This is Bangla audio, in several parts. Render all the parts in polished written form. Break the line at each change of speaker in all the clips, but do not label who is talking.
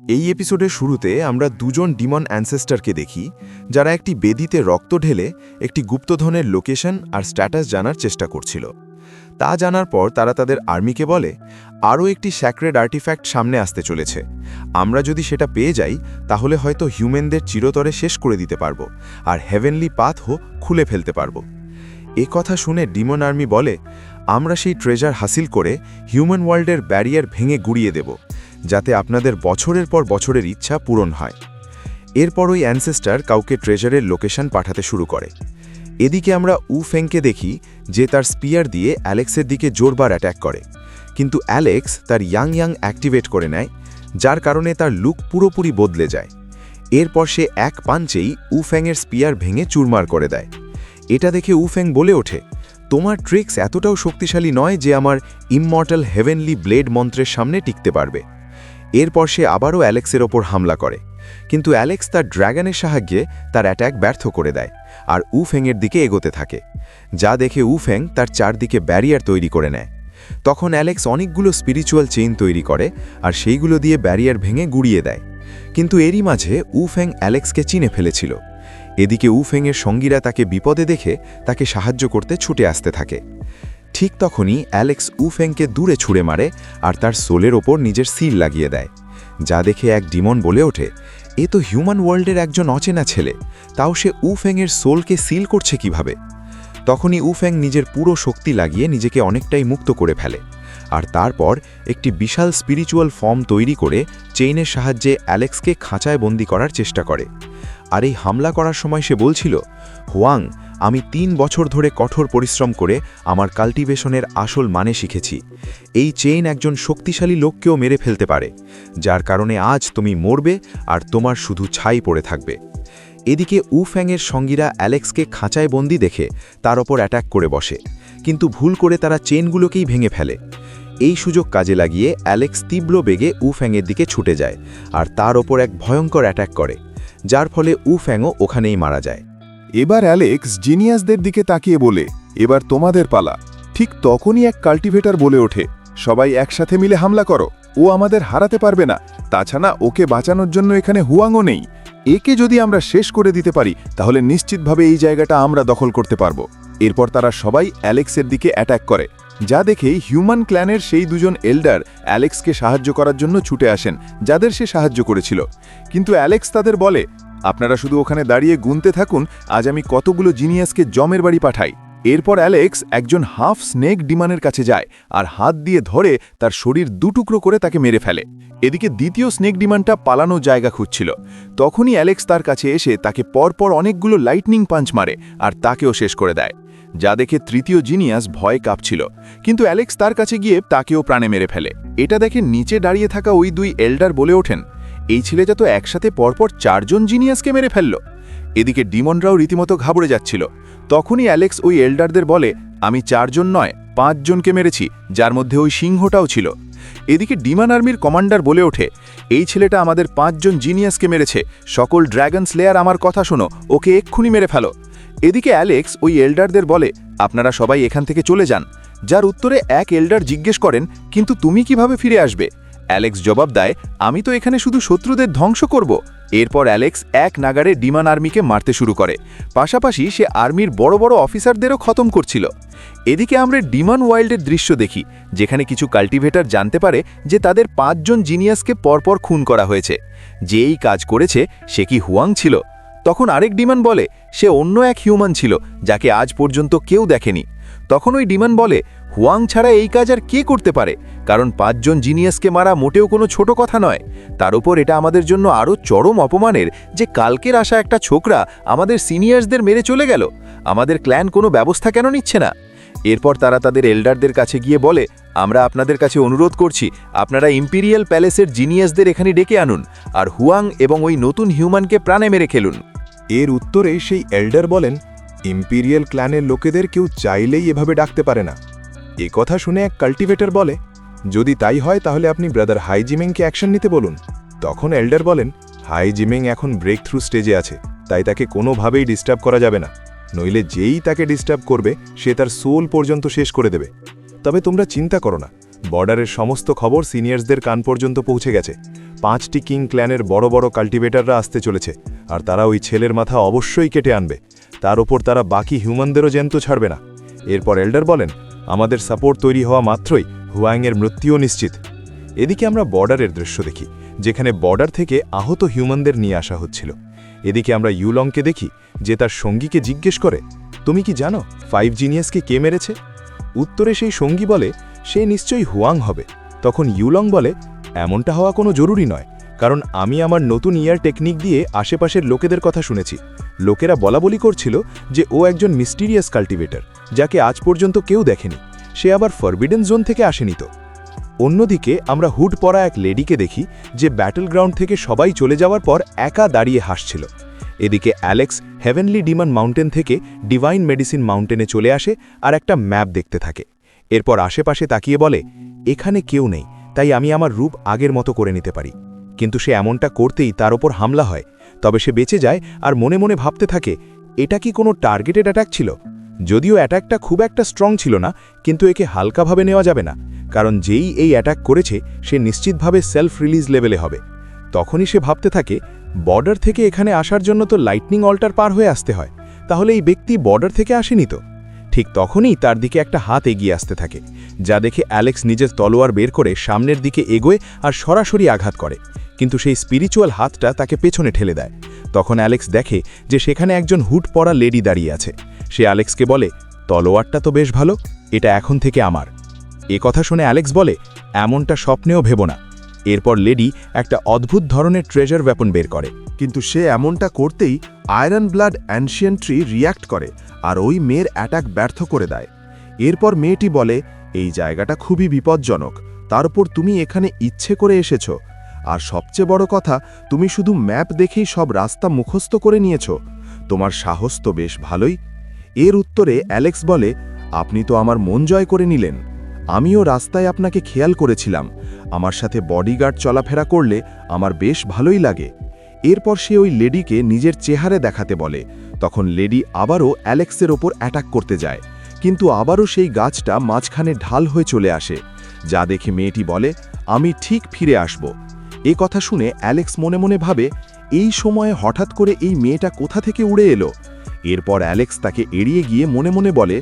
এই এপিসোডের শুরুতে আমরা দুজন ডিমন অ্যানসেস্টরকে দেখি যারা একটি বেদিতে রক্ত ঢেলে একটি গুপ্তধনের লোকেশন আর স্ট্যাটাস জানার চেষ্টা করছিল। তা জানার পর তারা তাদের আর্মিকে বলে আরও একটি স্যাক্রেড আর্টিফ্যাক্ট সামনে আসতে চলেছে। আমরা যদি সেটা পেয়ে যাই তাহলে হয়তো হিউম্যানদের চিরতরে শেষ করে দিতে পারবো আর হেভেনলি পাথও খুলে ফেলতে পারবো। এ কথা শুনে ডিমন আর্মি বলে আমরা সেই ট্রেজার হাসিল করে হিউম্যান ওয়ার্ল্ডের ব্যারিয়ার ভেঙে গুড়িয়ে দেব, যাতে আপনাদের বছরের পর বছরের ইচ্ছা পূরণ হয়। এরপর ওই অ্যানসেস্টার কাউকে ট্রেজারের লোকেশন পাঠাতে শুরু করে। এদিকে আমরা ফেংকে দেখি যে তার স্পিয়ার দিয়ে অ্যালেক্সের দিকে জোরবার অ্যাট্যাক করে, কিন্তু অ্যালেক্স তার ইয়াং অ্যাক্টিভেট করে নেয়, যার কারণে তার লুক পুরোপুরি বদলে যায়। এরপর সে এক পাঞ্চেই ফেংয়ের স্পিয়ার ভেঙে চুরমার করে দেয়। এটা দেখে ফেং বলে ওঠে, তোমার ট্রিক্স এতটাও শক্তিশালী নয় যে আমার ইমমর্টাল হেভেনলি ব্লেড মন্ত্রের সামনে টিকতে পারবে। এরপর সে আবারও অ্যালেক্সের ওপর হামলা করে, কিন্তু অ্যালেক্স তার ড্র্যাগনের সাহায্যে তার অ্যাট্যাক ব্যর্থ করে দেয় আর ফেংয়ের দিকে এগোতে থাকে, যা দেখে ফেং তার চারদিকে ব্যারিয়ার তৈরি করে নেয়। তখন অ্যালেক্স অনেকগুলো স্পিরিচুয়াল চেইন তৈরি করে আর সেইগুলো দিয়ে ব্যারিয়ার ভেঙে গুড়িয়ে দেয়। কিন্তু এরই মাঝে ফেং অ্যালেক্সকে চিনে ফেলেছিল। এদিকে ফেংয়ের সঙ্গীরা তাকে বিপদে দেখে তাকে সাহায্য করতে ছুটে আসতে থাকে। ঠিক তখনই অ্যালেক্স ফেংকে দূরে ছুঁড়ে মারে আর তার সোলের ওপর নিজের সিল লাগিয়ে দেয়, যা দেখে এক ডিমন বলে ওঠে, এ তো হিউম্যান ওয়ার্ল্ডের একজন অচেনা ছেলে, তাও সে ফেংয়ের সোলকে সিল করছে কিভাবে। তখনই ফেং নিজের পুরো শক্তি লাগিয়ে নিজেকে অনেকটাই মুক্ত করে ফেলে আর তারপর একটি বিশাল স্পিরিচুয়াল ফর্ম তৈরি করে চেইনের সাহায্যে অ্যালেক্সকে খাঁচায় বন্দি করার চেষ্টা করে। আর এই হামলা করার সময় সে বলছিল, হুয়াং, আমি ৩ বছর ধরে কঠোর পরিশ্রম করে আমার কাল্টিভেশনের আসল মানে শিখেছি। এই চেইন একজন শক্তিশালী লোককেও মেরে ফেলতে পারে, যার কারণে আজ তুমি মরবে আর তোমার শুধু ছাই পড়ে থাকবে। এদিকে ফ্যাংয়ের সঙ্গীরা অ্যালেক্সকে খাঁচায় বন্দি দেখে তার ওপর অ্যাট্যাক করে বসে, কিন্তু ভুল করে তারা চেইনগুলোকেই ভেঙে ফেলে। এই সুযোগ কাজে লাগিয়ে অ্যালেক্স তীব্র বেগে ফ্যাংয়ের দিকে ছুটে যায় আর তার ওপর এক ভয়ঙ্কর অ্যাট্যাক করে, যার ফলে ফ্যাংও ওখানেই মারা যায়।
এবার অ্যালেক্স জিনিয়াসদের দিকে তাকিয়ে বলে, এবার তোমাদের পালা। ঠিক তখনই এক কাল্টিভেটর বলে ওঠে, সবাই একসাথে মিলে হামলা করো, ও আমাদের হারাতে পারবে না। তাছাড়া ওকে বাঁচানোর জন্য এখানে হুয়াংও নেই। একে যদি আমরা শেষ করে দিতে পারি তাহলে নিশ্চিতভাবে এই জায়গাটা আমরা দখল করতে পারবো। এরপর তারা সবাই অ্যালেক্সের দিকে অ্যাট্যাক করে, যা দেখে হিউম্যান ক্ল্যানের সেই দুজন এল্ডার অ্যালেক্সকে সাহায্য করার জন্য ছুটে আসেন, যাদের সে সাহায্য করেছিল। কিন্তু অ্যালেক্স তাদের বলে, আপনারা শুধু ওখানে দাঁড়িয়ে গুনতে থাকুন, আজ আমি কতগুলো জিনিয়াসকে জমের বাড়ি পাঠাই। এরপর অ্যালেক্স একজন হাফ স্নেক ডিমানের কাছে যায় আর হাত দিয়ে ধরে তার শরীর দুটুকরো করে তাকে মেরে ফেলে। এদিকে দ্বিতীয় স্নেক ডিমানটা পালানো জায়গা খুঁজছিল। তখনই অ্যালেক্স তার কাছে এসে তাকে পরপর অনেকগুলো লাইটনিং পাঞ্চ মারে আর তাকেও শেষ করে দেয়, যা দেখে তৃতীয় জিনিয়াস ভয়ে কাঁপছিল। কিন্তু অ্যালেক্স তার কাছে গিয়ে তাকেও প্রাণে মেরে ফেলে। এটা দেখে নিচে দাঁড়িয়ে থাকা ওই দুই এল্ডার বলে ওঠেন, এই ছেলেটা তো একসাথে পরপর 4 জন জিনিয়াসকে মেরে ফেলল। এদিকে ডিমনরাও রীতিমতো ঘাবড়ে যাচ্ছিল। তখনই অ্যালেক্স ওই এল্ডারদের বলে, আমি 4 জন নয় 5 জনকে মেরেছি, যার মধ্যে ওই সিংহটাও ছিল। এদিকে ডিমন আর্মির কমান্ডার বলে ওঠে, এই ছেলেটা আমাদের 5 জন জিনিয়াসকে মেরেছে, সকল ড্র্যাগন স্লেয়ার আমার কথা শোনো, ওকে এক্ষুনি মেরে ফেলো। এদিকে অ্যালেক্স ওই এল্ডারদের বলে, আপনারা সবাই এখান থেকে চলে যান। যার উত্তরে এক এল্ডার জিজ্ঞেস করেন, কিন্তু তুমি কিভাবে ফিরে আসবে? অ্যালেক্স জবাব দেয়, আমি তো এখানে শুধু শত্রুদের ধ্বংস করব। এরপর অ্যালেক্স এক নাগারে ডিমন আর্মিকে মারতে শুরু করে, পাশাপাশি সে আর্মির বড় বড় অফিসারদেরও খতম করছিল। এদিকে আমরা ডিমন ওয়ার্ল্ডের দৃশ্য দেখি, যেখানে কিছু কাল্টিভেটর জানতে পারে যে তাদের 5 জন জিনিয়াসকে পরপর খুন করা হয়েছে। যে এই কাজ করেছে সে কি হুয়াং ছিল? তখন আরেক ডিমন বলে, সে অন্য এক হিউম্যান ছিল, যাকে আজ পর্যন্ত কেউ দেখেনি। তখন ওই ডিমন বলে, হুয়াং ছাড়া এই কাজ আর কে করতে পারে? কারণ 5 জন জিনিয়াসকে মারা মোটেও কোনো ছোট কথা নয়। তার উপর এটা আমাদের জন্য আরও চরম অপমানের যে কালকের আসা একটা ছোকরা আমাদের সিনিয়র্সদের মেরে চলে গেল। আমাদের ক্ল্যান কোনো ব্যবস্থা কেন নিচ্ছে না? এরপর তারা তাদের এল্ডারদের কাছে গিয়ে বলে, আমরা আপনাদের কাছে অনুরোধ করছি, আপনারা ইম্পিরিয়াল প্যালেসের জিনিয়াসদের এখানে ডেকে আনুন আর হুয়াং এবং ওই নতুন হিউম্যানকে প্রাণে মেরে খেলুন।
এর উত্তরে সেই এল্ডার বলেন, ইম্পিরিয়াল ক্ল্যানের লোকেদের কেউ চাইলেই এভাবে ডাকতে পারে না। এ কথা শুনে এক কাল্টিভেটর বলে, যদি তাই হয় তাহলে আপনি ব্রাদার হাইজিমিংকে অ্যাকশন নিতে বলুন। তখন এল্ডার বলেন, হাইজিমিং এখন ব্রেক থ্রু স্টেজে আছে, তাই তাকে কোনোভাবেই ডিস্টার্ব করা যাবে না, নইলে যেই তাকে ডিস্টার্ব করবে সে তার সোল পর্যন্ত শেষ করে দেবে। তবে তোমরা চিন্তা করো না, বর্ডারের সমস্ত খবর সিনিয়র্সদের কান পর্যন্ত পৌঁছে গেছে। 5টি কিং ক্ল্যানের বড় বড় কাল্টিভেটাররা আসতে চলেছে, আর তারা ওই ছেলের মাথা অবশ্যই কেটে আনবে। তার ওপর তারা বাকি হিউম্যানদেরও জ্যান্ত ছাড়বে না। এরপর এল্ডার বলেন, আমাদের সাপোর্ট তৈরি হওয়া মাত্রই হুয়াংয়ের মৃত্যুও নিশ্চিত। এদিকে আমরা বর্ডারের দৃশ্য দেখি, যেখানে বর্ডার থেকে আহত হিউম্যানদের নিয়ে আসা হচ্ছিল। এদিকে আমরা ইউলংকে দেখি, যে তার সঙ্গীকে জিজ্ঞেস করে, তুমি কি জানো 5 জিনিয়াসকে কে মেরেছে? উত্তরে সেই সঙ্গী বলে, সে নিশ্চয়ই হুয়াং হবে। তখন ইউলং বলে, এমনটা হওয়া কোনো জরুরি নয়, কারণ আমি আমার নতুন ইয়ার টেকনিক দিয়ে আশেপাশের লোকেদের কথা শুনেছি। লোকেরা বলাবলি করছিল যে ও একজন মিস্টিরিয়াস কাল্টিভেটর, যাকে আজ পর্যন্ত কেউ দেখেনি। সে আবার ফরবিডেন জোন থেকে আসেনি তো। অন্যদিকে আমরা হুড পরা এক লেডিকে দেখি, যে ব্যাটল গ্রাউন্ড থেকে সবাই চলে যাওয়ার পর একা দাঁড়িয়ে হাসছিল। এদিকে অ্যালেক্স হেভেনলি ডিমন মাউন্টেন থেকে ডিভাইন মেডিসিন মাউন্টেনে চলে আসে আর একটা ম্যাপ দেখতে থাকে। এরপর আশেপাশে তাকিয়ে বলে, এখানে কেউ নেই, তাই আমি আমার রূপ আগের মতো করে নিতে পারি। কিন্তু সে এমনটা করতেই তার ওপর হামলা হয়। তবে সে বেঁচে যায় আর মনে মনে ভাবতে থাকে, এটা কি কোনো টার্গেটেড অ্যাটাক ছিল? যদিও অ্যাটাকটা খুব একটা স্ট্রং ছিল না, কিন্তু একে হালকাভাবে নেওয়া যাবে না, কারণ যেই এই অ্যাটাক করেছে সে নিশ্চিতভাবে সেলফ রিলিজ লেভেলে হবে। তখনই সে ভাবতে থাকে, বর্ডার থেকে এখানে আসার জন্য তো লাইটনিং অল্টার পার হয়ে আসতে হয়, তাহলে এই ব্যক্তি বর্ডার থেকে আসেনি তো। ঠিক তখনই তার দিকে একটা হাত এগিয়ে আসতে থাকে, যা দেখে অ্যালেক্স নিজের তলোয়ার বের করে সামনের দিকে এগোয় আর সরাসরি আঘাত করে। কিন্তু সেই স্পিরিচুয়াল হাতটা তাকে পেছনে ঠেলে দেয়। তখন অ্যালেক্স দেখে যে সেখানে একজন হুড পরা লেডি দাঁড়িয়ে আছে। সে অ্যালেক্সকে বলে, তলোয়ারটা তো বেশ ভালো, এটা এখন থেকে আমার। এ কথা শুনে অ্যালেক্স বলে, এমনটা স্বপ্নেও ভেবো না। এরপর লেডি একটা অদ্ভুত ধরনের ট্রেজার ওয়েপন বের করে।
কিন্তু সে এমনটা করতেই iron blood ancient tree react করে আর ওই মেয়ের অ্যাটাক ব্যর্থ করে দেয়। এরপর মেয়েটি বলে, এই জায়গাটা খুবই বিপজ্জনক, তার উপর তুমি এখানে ইচ্ছে করে এসেছ, আর সবচেয়ে বড় কথা, তুমি শুধু ম্যাপ দেখেই সব রাস্তা মুখস্থ করে নিয়েছ। তোমার সাহস তো বেশ ভালোই। এর উত্তরে অ্যালেক্স বলে, আপনি তো আমার মন জয় করে নিলেন। আমিও রাস্তায় আপনাকে খেয়াল করেছিলাম। আমার সাথে বডিগার্ড চলাফেরা করলে আমার বেশ ভালোই লাগে। এরপর সে ওই লেডিকে নিজের চেহারে দেখাতে বলে। তখন লেডি আবারও অ্যালেক্সের ওপর অ্যাটাক করতে যায়, কিন্তু আবারও সেই গাছটা মাঝখানে ঢাল হয়ে চলে আসে, যা দেখে মেয়েটি বলে, আমি ঠিক ফিরে আসব। এ কথা শুনে অ্যালেক্স মনে মনে ভাবে, এই সময়ে হঠাৎ করে এই মেয়েটা কোথা থেকে উড়ে এলো। এরপর অ্যালেক্স তাকে এড়িয়ে গিয়ে মনে মনে বলে,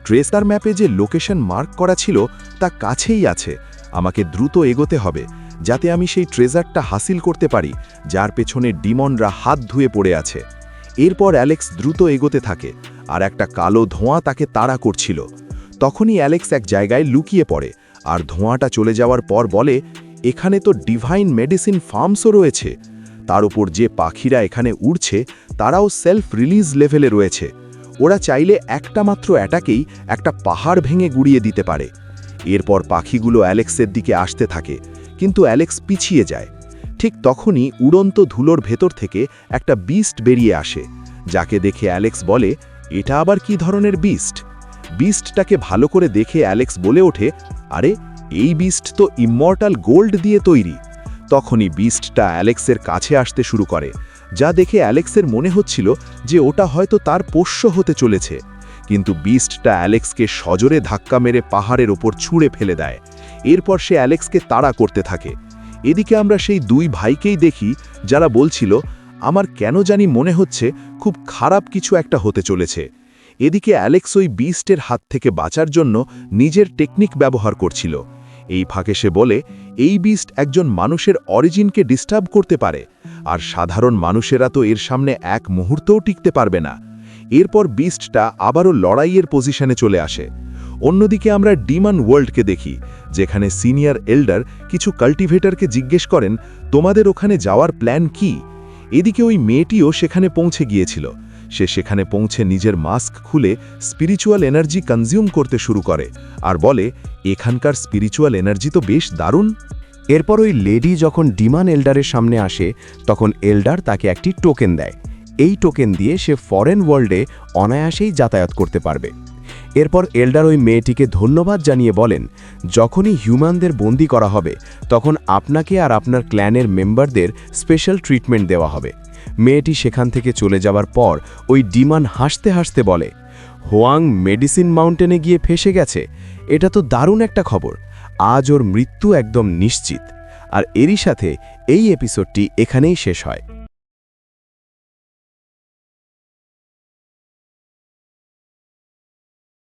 ট্রেসার ম্যাপে যে লোকেশন মার্ক করা ছিল তা কাছেই আছে, আমাকে দ্রুত এগোতে হবে, যাতে আমি সেই ট্রেজারটা হাসিল করতে পারি, যার পেছনে ডিমনরা হাত ধুয়ে পড়ে আছে। এরপর অ্যালেক্স দ্রুত এগোতে থাকে, আর একটা কালো ধোঁয়া তাকে তাড়া করছিল। তখনই অ্যালেক্স এক জায়গায় লুকিয়ে পড়ে, আর ধোঁয়াটা চলে যাওয়ার পর বলে, এখানে তো ডিভাইন মেডিসিন ফার্মসও রয়েছে। তার উপর যে পাখিরা এখানে উড়ছে তারাও সেলফ রিলিজ লেভেলে রয়েছে। ওরা চাইলে একটা মাত্র অ্যাটাকেই একটা পাহাড় ভেঙে গুড়িয়ে দিতে পারে। এরপর পাখিগুলো অ্যালেক্সের দিকে আসতে থাকে, কিন্তু অ্যালেক্স পিছিয়ে যায়। ঠিক তখনই উড়ন্ত ধুলোর ভেতর থেকে একটা বিস্ট বেরিয়ে আসে, যাকে দেখে অ্যালেক্স বলে, এটা আবার কি ধরনের বিস্ট? বিস্টটাকে ভালো করে দেখে অ্যালেক্স বলে ওঠে, আরে এই বিস্ট তো ইমমর্টাল গোল্ড দিয়ে তৈরি। তখনই বিস্টটা অ্যালেক্সের কাছে আসতে শুরু করে, যা দেখে অ্যালেক্সের মনে হচ্ছিল যে ওটা হয়তো তার পোষ্য হতে চলেছে। কিন্তু বিস্টটা অ্যালেক্সকে সজোরে ধাক্কা মেরে পাহাড়ের ওপর ছুঁড়ে ফেলে দেয়। এরপর সে অ্যালেক্সকে তাড়া করতে থাকে। এদিকে আমরা সেই দুই ভাইকেই দেখি, যারা বলছিল, আমার কেন জানি মনে হচ্ছে খুব খারাপ কিছু একটা হতে চলেছে। এদিকে অ্যালেক্স ওই বিস্টের হাত থেকে বাঁচার জন্য নিজের টেকনিক ব্যবহার করছিল। এই ফাঁকে সে বলে, এই বিস্ট একজন মানুষের অরিজিনকে ডিস্টার্ব করতে পারে, আর সাধারণ মানুষেরা তো এর সামনে এক মুহূর্তও টিকতে পারবে না। এরপর বিস্টটা আবারও লড়াইয়ের পজিশনে চলে আসে। অন্যদিকে আমরা ডিমন ওয়ার্ল্ডকে দেখি, যেখানে সিনিয়র এল্ডার কিছু কাল্টিভেটরকে জিজ্ঞেস করেন, তোমাদের ওখানে যাওয়ার প্ল্যান কি? এদিকে ওই মেয়েটিও সেখানে পৌঁছে গিয়েছিল। সে সেখানে পৌঁছে নিজের মাস্ক খুলে স্পিরিচুয়াল এনার্জি কনজিউম করতে শুরু করে, আর বলে, এখানকার স্পিরিচুয়াল এনার্জি তো বেশ দারুণ।
এরপর ওই লেডি যখন ডিমান এল্ডারের সামনে আসে, তখন এল্ডার তাকে একটি টোকেন দেয়। এই টোকেন দিয়ে সে ফরেন ওয়ার্ল্ডে অনায়াসেই যাতায়াত করতে পারবে। এরপর এল্ডার ওই মেয়েটিকে ধন্যবাদ জানিয়ে বলেন, যখনই হিউম্যানদের বন্দি করা হবে তখন আপনাকে আর আপনার ক্ল্যানের মেম্বারদের স্পেশাল ট্রিটমেন্ট দেওয়া হবে। মেয়েটি সেখান থেকে চলে যাওয়ার পর ওই ডিমান হাসতে হাসতে বলে, হোয়াং মেডিসিন মাউন্টেনে গিয়ে ফেসে গেছে, এটা তো দারুণ একটা খবর। আজ ওর মৃত্যু একদম নিশ্চিত। আর এরই সাথে এই এপিসোডটি এখানেই শেষ হয়।